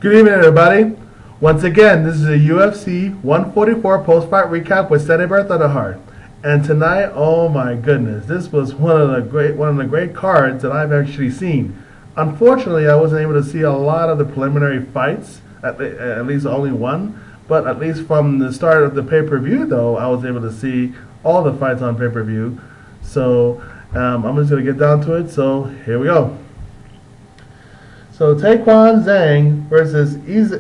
Good evening, everybody. Once again, this is a UFC 144 post-fight recap with Steady Birth of the Heart. And tonight, oh my goodness, this was one of the great cards that I've actually seen. Unfortunately, I wasn't able to see a lot of the preliminary fights, at least only one. But at least from the start of the pay-per-view, though, I was able to see all the fights on pay-per-view. So I'm just going to get down to it. So here we go. So Tiequan Zhang versus Eiji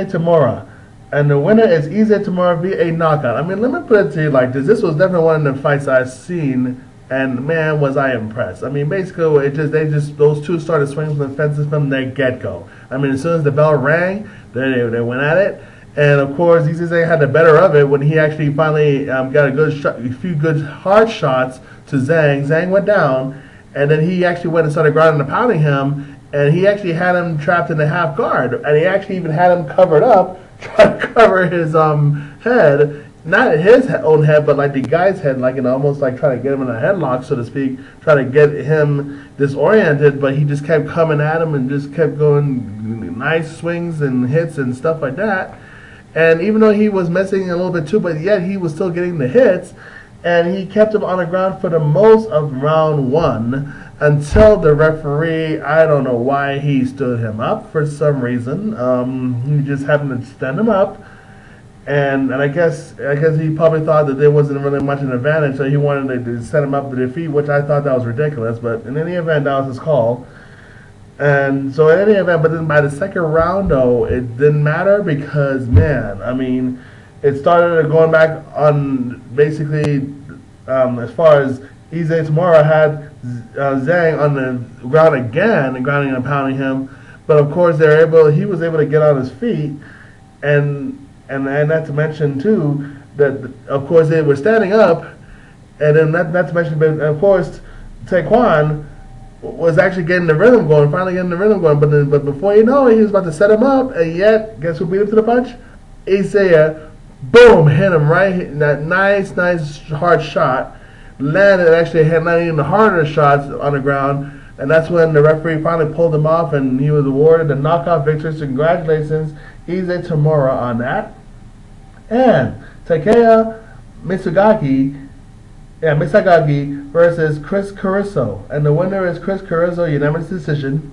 Tamura. And the winner is Eiji Tamura via a knockout. I mean, let me put it to you like this. This was definitely one of the fights I've seen, and man, was I impressed. I mean, basically, those two started swinging for the fences from their get-go. I mean, as soon as the bell rang, they went at it. And of course, Eiji had the better of it when he actually finally got a few good hard shots to Zhang. Zhang went down, and then he actually went and started grounding and pounding him. And he actually had him trapped in the half guard, and he actually even had him covered up, trying to cover his head, not his own head, but like the guy's head, like almost like trying to get him in a headlock, so to speak, try to get him disoriented. But he just kept coming at him and just kept going nice swings and hits and stuff like that. And even though he was missing a little bit too, but yet he was still getting the hits, and he kept him on the ground for the most of round one. Until the referee, I don't know why he stood him up for some reason. He just happened to stand him up, and I guess he probably thought that there wasn't really much an advantage, so he wanted to set him up to defeat, which I thought that was ridiculous. But in any event, that was his call. And so in any event, but then by the second round, though, it didn't matter because, man, I mean, it started going back on basically as far as Eiji Tamura had Zhang on the ground again and grounding and pounding him, but of course he was able to get on his feet, and not to mention too that of course they were standing up, and then not to mention, but of course Taekwondo was actually getting the rhythm going, finally getting the rhythm going, but before you know it, he was about to set him up, and yet guess who beat him to the punch? Eiji, boom, hit him right, that nice hard shot. Landed actually had not even the harder shots on the ground, and that's when the referee finally pulled him off, and he was awarded the knockout victory. So congratulations, Eiji Tamura, on that. And Takeya Mizugaki versus Chris Coriaso, and the winner is Chris Coriaso, unanimous decision.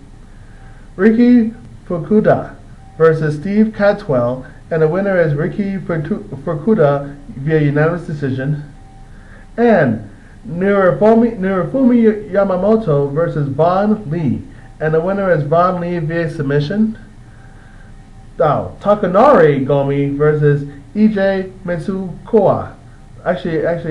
Riki Fukuda versus Steve Cantwell, and the winner is Riki Fukuda via unanimous decision. And Norifumi Yamamoto versus Vaughan Lee, and the winner is Vaughan Lee via submission. Now, Takanori Gomi versus Eiji Mitsuoka. Actually, it's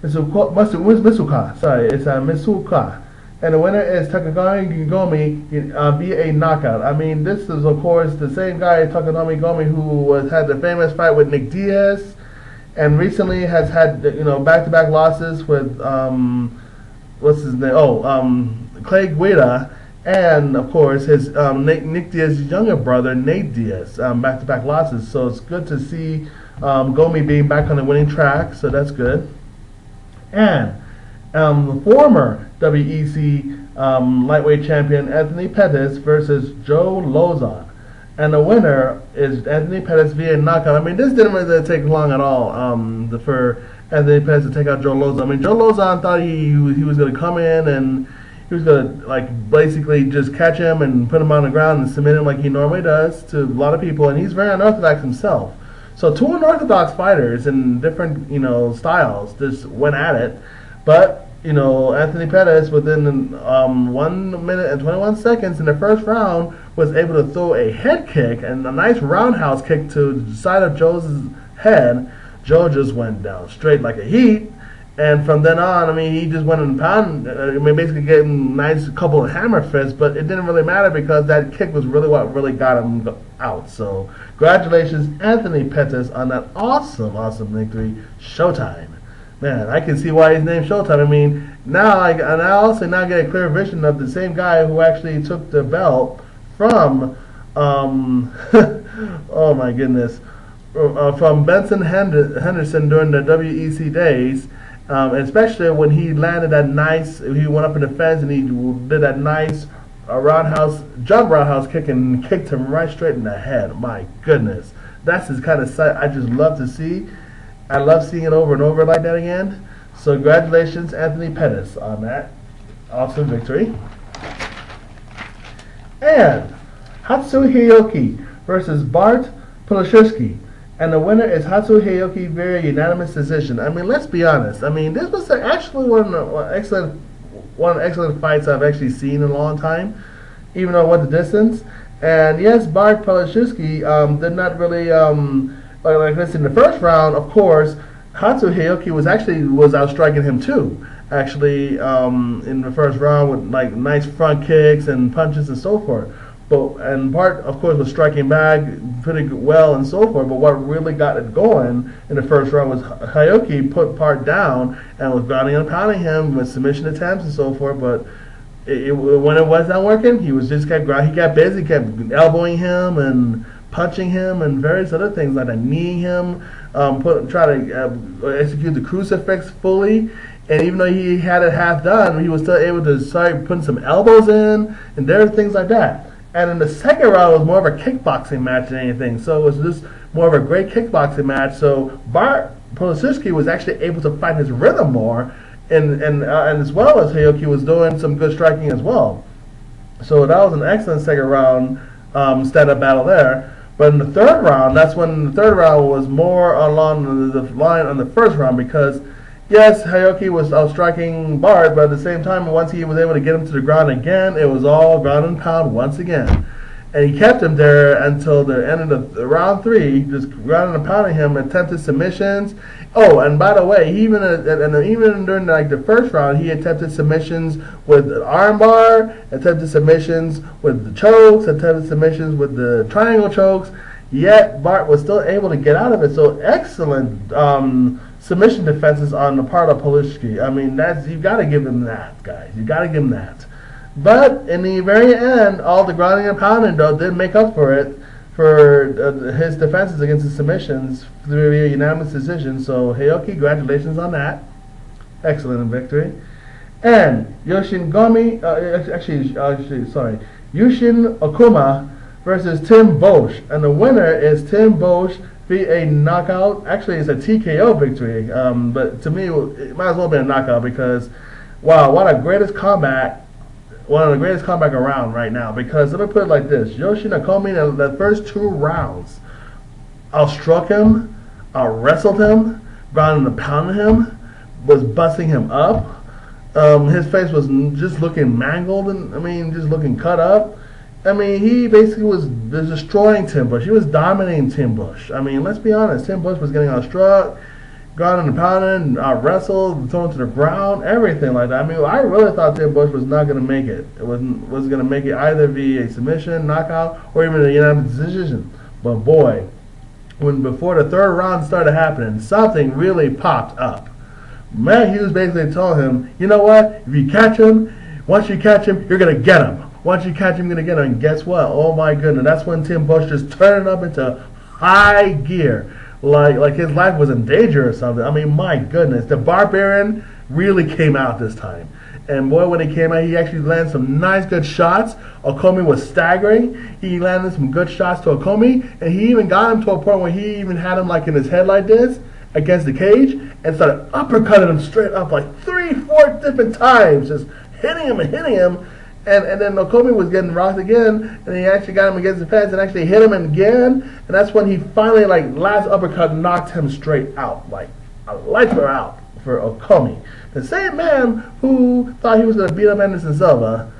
Mitsuoka. Sorry, it's Mitsuoka. And the winner is Takanori Gomi via a knockout. I mean, this is of course the same guy, Takanori Gomi, who had the famous fight with Nick Diaz. And recently has had back-to-back losses with what's his name? Clay Guida, and of course his Nick Diaz's younger brother Nate Diaz, back-to-back losses. So it's good to see Gomi being back on the winning track. So that's good. And the former WEC lightweight champion Anthony Pettis versus Joe Lauzon. And the winner is Anthony Pettis via knockout. I mean, this didn't really take long at all for Anthony Pettis to take out Joe Lauzon. I mean, Joe Lauzon thought he was going to come in and he was going to like basically just catch him and put him on the ground and submit him like he normally does to a lot of people. And he's very unorthodox himself. So two unorthodox fighters in different styles just went at it, but. Anthony Pettis, within 1 minute and 21 seconds in the first round, was able to throw a head kick and a nice roundhouse kick to the side of Joe's head. Joe just went down straight like a heat, and from then on, I mean, he just went and pounded, basically getting a nice couple of hammer fists, but it didn't really matter because that kick was really what really got him out. So, congratulations, Anthony Pettis, on that awesome victory. Showtime. Man, I can see why his name's Showtime. I mean, now I also get a clear vision of the same guy who actually took the belt from, oh my goodness, from Benson Henderson during the WEC days, especially when he landed that nice, he went up in the fence and he did that nice a roundhouse, jump roundhouse kick and kicked him right straight in the head. My goodness. That's the kind of sight I just love to see. I love seeing it over and over like that again. So congratulations, Anthony Pettis, on that awesome victory. And Hatsu Hioki versus Bart Palaszewski. And the winner is Hatsu Hioki via unanimous decision. I mean, let's be honest. I mean, this was actually one of the excellent fights I've actually seen in a long time, even though it went the distance. And yes, Bart Palaszewski did not really like this in the first round. Of course, Hatsu Hioki was outstriking him too. Actually, in the first round with like nice front kicks and punches and so forth. And Bart, of course, was striking back pretty well and so forth. But what really got it going in the first round was Hioki put Bart down and was grounding and pounding him with submission attempts and so forth. But when it was not working, he got busy, kept elbowing him and punching him and various other things like that, kneeing him, try to execute the crucifix fully. And even though he had it half done, he was still able to start putting some elbows in and there are things like that. And in the second round, it was more of a kickboxing match than anything. So it was just more of a great kickboxing match. So Bart Palaszewski was actually able to find his rhythm more, and as well as Hioki was doing some good striking as well. So that was an excellent second round stand-up battle there. But in the third round, that's when the third round was more along the line on the first round because, yes, Hioki was outstriking Bart, but at the same time, once he was able to get him to the ground again, it was all ground and pound once again. And he kept him there until the end of the round 3, just grounding and pounding him, attempted submissions. Oh, and by the way, even during like the first round, he attempted submissions with the armbar, attempted submissions with the chokes, attempted submissions with the triangle chokes. Yet Bart was still able to get out of it. So excellent submission defenses on the part of Palaszewski. I mean, you've got to give him that, guys. You've got to give him that. But in the very end, all the grounding and pounding though did make up for it for his defenses against the submissions through a unanimous decision. So Hioki, congratulations on that. Excellent victory. And Yushin Okuma versus Tim Boetsch. And the winner is Tim Boetsch via a knockout. Actually, it's a TKO victory. But to me, it might as well be a knockout because, wow, what a greatest comeback. One of the greatest comeback around right now. Because let me put it like this: Yoshin Okami in the first 2 rounds outstruck him, out-wrestled him, grounded and pounded him, was busting him up. His face was just looking mangled and just looking cut up. I mean, he basically was destroying Tim Boetsch. He was dominating Tim Boetsch. I mean, let's be honest. Tim Boetsch was getting outstruck, grounded and pounded, out-wrestled, thrown to the ground, everything like that. I mean, I really thought Tim Boetsch was not going to make it. It was going to make it either via a submission, knockout, or even a unanimous decision. But boy, before the third round started happening, something really popped up. Man, he was basically telling him, you know what? If you catch him, once you catch him, you're going to get him. Once you catch him, you're going to get him. And guess what? Oh my goodness. That's when Tim Boetsch just turned it up into high gear. Like his life was in danger or something. I mean, my goodness. The Barbarian really came out this time. And boy, when he came out, he actually landed some nice good shots. Okami was staggering. He landed some good shots to Okami. And he even got him to a point where he even had him like in his head like this against the cage and started uppercutting him straight up like 3-4 different times. Just hitting him and hitting him. And then Okami was getting rocked again, and he actually got him against the fence and actually hit him again. And that's when he finally, like, last uppercut knocked him straight out. Like, a lights were out for Okami. The same man who thought he was going to beat up Henderson Silva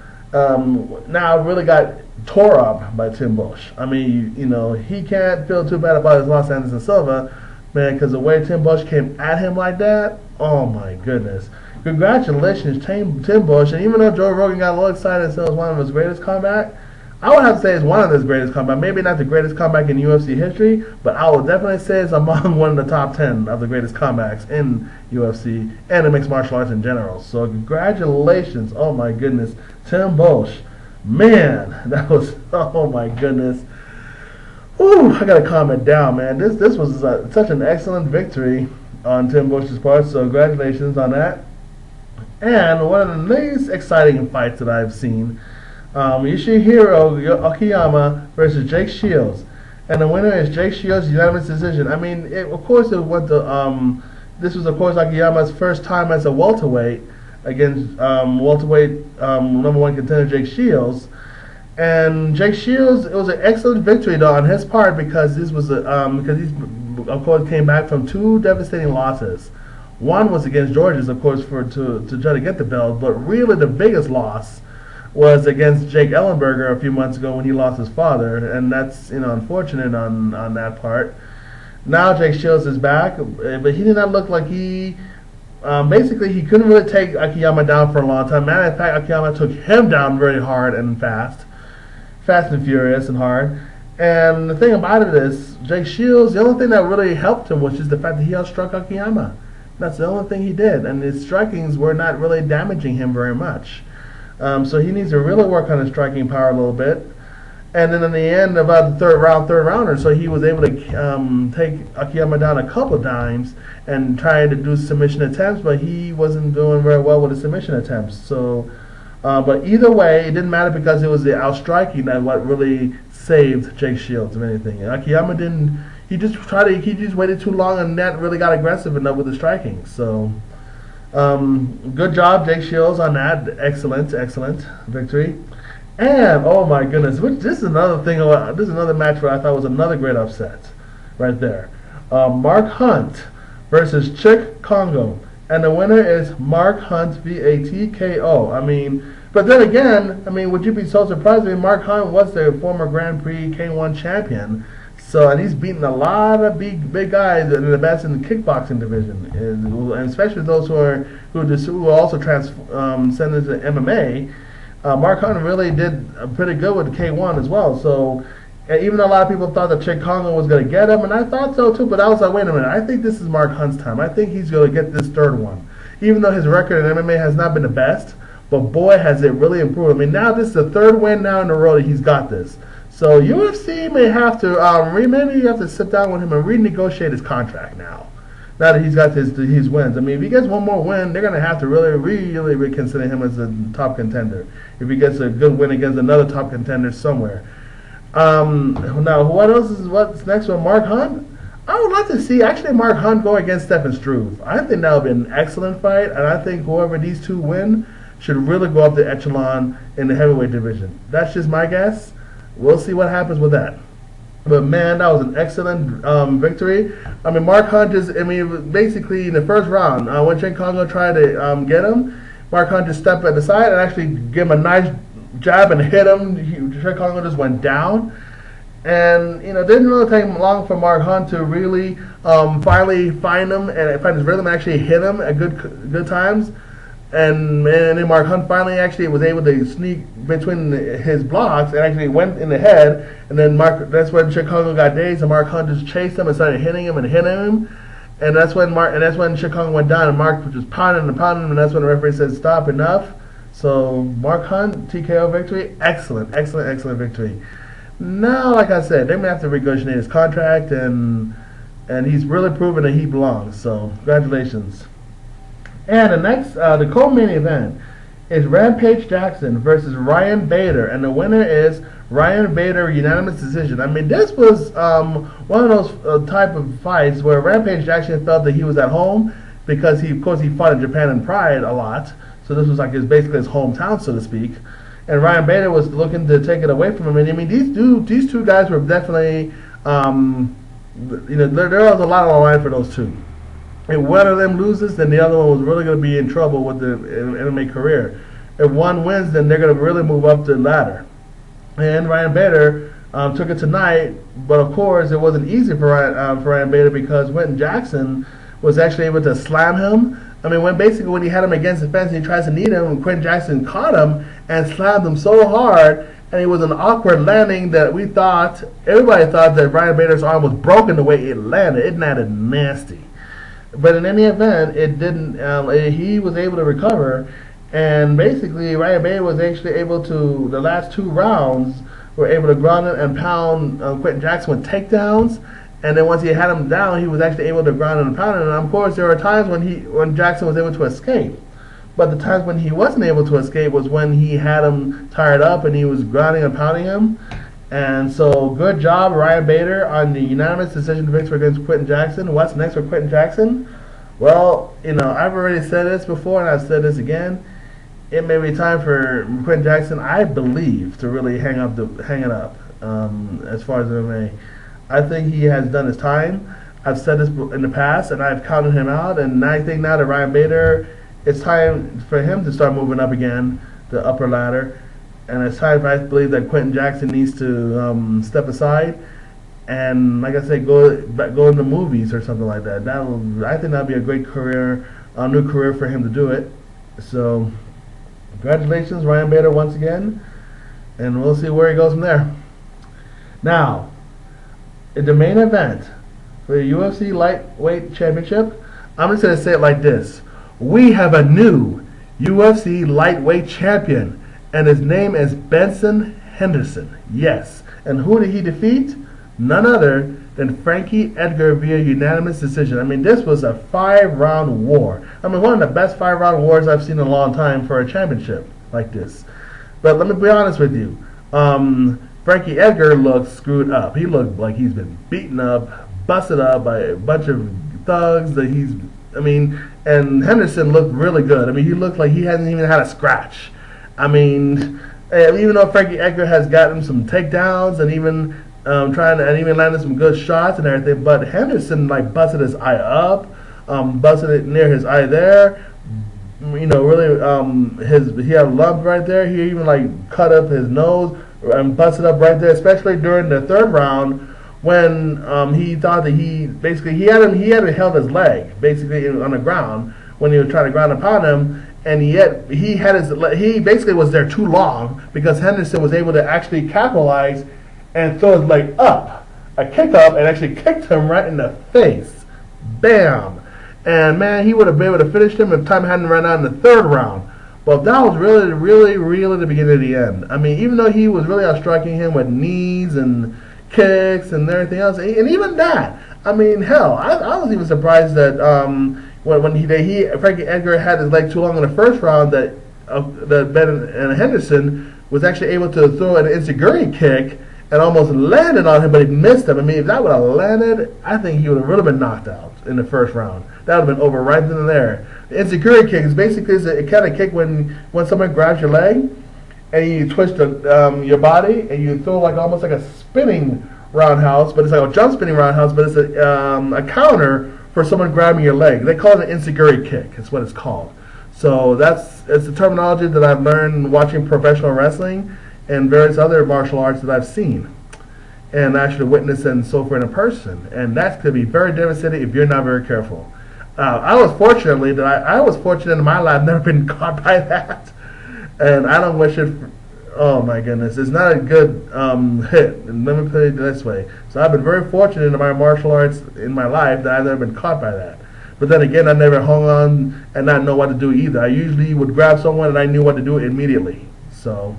now really got tore up by Tim Boetsch. I mean, he can't feel too bad about his loss to Henderson Silva, man, because the way Tim Boetsch came at him like that, oh my goodness. Congratulations, Tim Boetsch. And even though Joe Rogan got a little excited and said it was one of his greatest comeback, I would have to say it's one of his greatest comeback. Maybe not the greatest comeback in UFC history, but I would definitely say it's among one of the top 10 of the greatest comebacks in UFC and in mixed martial arts in general. So congratulations. Oh my goodness. Tim Boetsch. Man, that was, oh my goodness. Whew, I got to calm it down, man. This was such an excellent victory on Tim Boetsch's part, so congratulations on that. And one of the least exciting fights that I've seen Yoshihiro Akiyama versus Jake Shields. And the winner is Jake Shields' unanimous decision. I mean, of course, it went to, this was, of course, Akiyama's first time as a welterweight against welterweight number one contender Jake Shields. And Jake Shields, it was an excellent victory though on his part because this was because he, of course, came back from two devastating losses. One was against Georges, of course, to try to get the belt, but really the biggest loss was against Jake Ellenberger a few months ago when he lost his father, and that's unfortunate on that part. Now Jake Shields is back, but he did not look like he. Basically, he couldn't really take Akiyama down for a long time. Matter of fact, Akiyama took him down very hard and fast and furious and hard. And the thing about it is, Jake Shields, the only thing that really helped him was just the fact that he outstruck Akiyama. That's the only thing he did, and his strikings were not really damaging him very much. So he needs to really work on his striking power a little bit. And then in the end, about the third rounder, so he was able to take Akiyama down a couple of times and try to do submission attempts, but he wasn't doing very well with the submission attempts. So, but either way, it didn't matter because it was the outstriking that what really saved Jake Shields, if anything. Akiyama didn't. He just waited too long and that really got aggressive enough with the striking. So, good job, Jake Shields, on that. Excellent victory. And oh my goodness, this is another thing. This is another match where I thought was another great upset, right there. Mark Hunt versus Cheick Kongo, and the winner is Mark Hunt via TKO. I mean, but then again, I mean, would you be so surprised? I mean, Mark Hunt was the former Grand Prix K1 champion, so and he's beaten a lot of big guys in the best in the kickboxing division, and especially those who also transcended to MMA. Mark Hunt really did pretty good with K1 as well. So even though a lot of people thought that Cheick Kongo was going to get him, and I thought so too, but I was like, wait a minute, I think this is Mark Hunt's time. I think he's going to get this third one. Even though his record in MMA has not been the best, but boy, has it really improved. I mean, now this is the third win now in a row that he's got this. So UFC may have to, maybe you have to sit down with him and renegotiate his contract now. Now that he's got his wins. I mean, if he gets one more win, they're going to have to really reconsider him as a top contender. If he gets a good win against another top contender somewhere. Now, what's next with Mark Hunt? I would like to see actually Mark Hunt go against Stefan Struve. I think that would be an excellent fight, and I think whoever these two win should really go up the echelon in the heavyweight division. That's just my guess. We'll see what happens with that. But man, that was an excellent victory. I mean, Mark Hunt basically in the first round, when Cheick Kongo tried to get him, Mark Hunt just stepped at the side and actually gave him a nice jab and hit him. Cheick Kongo just went down. And, it didn't really take long for Mark Hunt to really finally find him and find his rhythm and actually hit him at good times. And then Mark Hunt finally actually was able to sneak between his blocks and actually went in the head. And then that's when Cheick Kongo got dazed, and Mark Hunt just chased him and started hitting him. And that's when Cheick Kongo went down, and Mark was just pounding him, and that's when the referee said stop, enough. So Mark Hunt TKO victory, excellent victory. Now, like I said, they may have to negotiate his contract, and he's really proven that he belongs. So congratulations. And the next, the co-main event is Rampage Jackson versus Ryan Bader, and the winner is Ryan Bader, unanimous decision. I mean, this was one of those type of fights where Rampage Jackson felt that he was at home because of course, he fought in Japan and Pride a lot, so this was like basically his hometown, so to speak. And Ryan Bader was looking to take it away from him. And I mean, these two guys were definitely, there was a lot on the line for those two. If one of them loses, then the other one was really going to be in trouble with the MMA career. If one wins, then they're going to really move up the ladder. And Ryan Bader took it tonight, but of course it wasn't easy for Ryan Bader because Quentin Jackson was actually able to slam him. I mean, when he had him against the fence and he tries to knee him, and Quentin Jackson caught him and slammed him so hard, and it was an awkward landing that everybody thought that Ryan Bader's arm was broken the way it landed. It landed nasty. But in any event, it didn't. He was able to recover, and basically Ryan Bader was actually able to. The last two rounds were able to ground and pound Quentin Jackson with takedowns, and then once he had him down, he was actually able to ground and pound him. And of course, there were times when Jackson was able to escape. But the times when he wasn't able to escape was when he had him tired up and he was grinding and pounding him. And so, good job, Ryan Bader, on the unanimous decision victory against Quentin Jackson. What's next for Quentin Jackson? Well, you know, I've already said this before, and I've said this again. It may be time for Quentin Jackson, I believe, to really hang it up. As far as MMA, I think he has done his time. I've said this in the past, and I've counted him out. And I think now that Ryan Bader, it's time for him to start moving up again, the upper ladder. And it's time, I believe, that Quentin Jackson needs to step aside and, like I said, go into movies or something like that. I think that'll be a great career, a new career for him to do it. So, congratulations, Ryan Bader, once again, and we'll see where he goes from there. Now, in the main event for the UFC Lightweight Championship, I'm just going to say it like this: we have a new UFC Lightweight Champion. And his name is Benson Henderson. Yes. And who did he defeat? None other than Frankie Edgar via unanimous decision. I mean, this was a 5-round war. I mean, one of the best 5-round wars I've seen in a long time for a championship like this. But let me be honest with you. Frankie Edgar looked screwed up. He looked like he's been beaten up, busted up by a bunch of thugs that and Henderson looked really good. I mean, he looked like he hadn't even had a scratch. I mean, even though Frankie Edgar has gotten some takedowns and even landed some good shots and everything, but Henderson busted his eye up, busted it near his eye there. You know, really, he had a lump right there. He even cut up his nose and busted up right there, especially during the third round when he thought that he had held his leg basically on the ground when he was trying to ground upon him. And yet he basically was there too long because Henderson was able to actually capitalize and throw his leg up, a kick up, and actually kicked him right in the face. Bam! And man, he would have been able to finish him if time hadn't run out in the third round. But that was really, really, really the beginning of the end. I mean, even though he was really outstriking him with knees and kicks and everything else, and even that, I mean, hell, I was even surprised that when Frankie Edgar had his leg too long in the first round, that Ben and Henderson was actually able to throw an enziguri kick and almost landed on him, but he missed him. I mean, if that would have landed, I think he would have really been knocked out in the first round. That would have been over right then and there. The enziguri kick is basically a kind of kick when someone grabs your leg and you twist your body and you throw almost like a spinning roundhouse, but it's like a jump spinning roundhouse, but it's a counter for someone grabbing your leg. They call it an enziguri kick. That's what it's called. So it's the terminology that I've learned watching professional wrestling and various other martial arts that I've seen and actually witnessed and so forth in person. And that could be very devastating if you're not very careful. I was fortunate in my life, I've never been caught by that, and I don't wish it. Oh my goodness, it's not a good hit. And let me put it this way: so I've been very fortunate in my martial arts in my life that I've never been caught by that. But then again, I never hung on and not know what to do either. I usually would grab someone and I knew what to do immediately. So,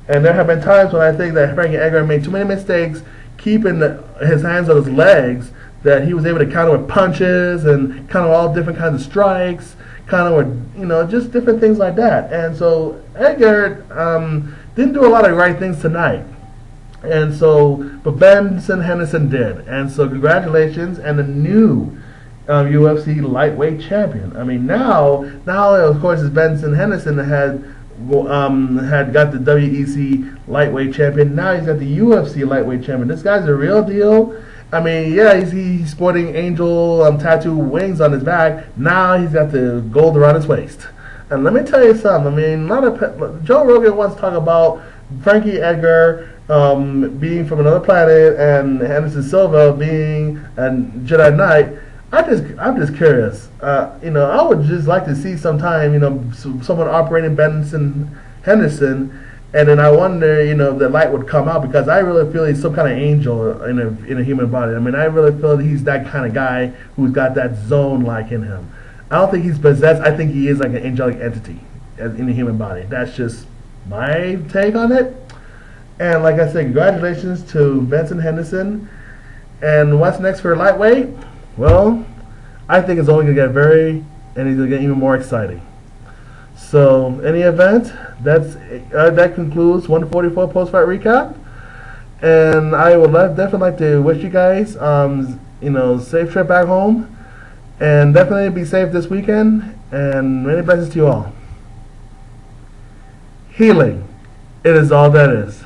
and there have been times when I think that Frankie Edgar made too many mistakes keeping his hands on his legs, that he was able to counter with punches and counter all different kinds of strikes, counter with, just different things like that. And so Edgar didn't do a lot of right things tonight. And so, but Benson Henderson did. And so congratulations, and the new UFC lightweight champion. I mean, now of course, is Benson Henderson that had got the WEC lightweight champion. Now he's got the UFC lightweight champion. This guy's a real deal. I mean, yeah, he's sporting angel tattoo wings on his back. Now he's got the gold around his waist. And let me tell you something. I mean, Joe Rogan once talked about Frankie Edgar being from another planet and Anderson Silva being a Jedi Knight. I'm just curious. I would just like to see sometime, someone operating Benson Henderson, and then I wonder, if the light would come out, because I really feel he's some kind of angel in a human body. I mean, I really feel that he's that kind of guy who's got that zone-like in him. I don't think he's possessed. I think he is like an angelic entity in a human body. That's just my take on it. And like I said, congratulations to Benson Henderson. And what's next for lightweight? Well, I think it's only going to get and it's going to get even more exciting. So, any event, that concludes 144 post-fight recap. And I would definitely like to wish you guys, safe trip back home. And definitely be safe this weekend. And many blessings to you all. Healing, it is all that is.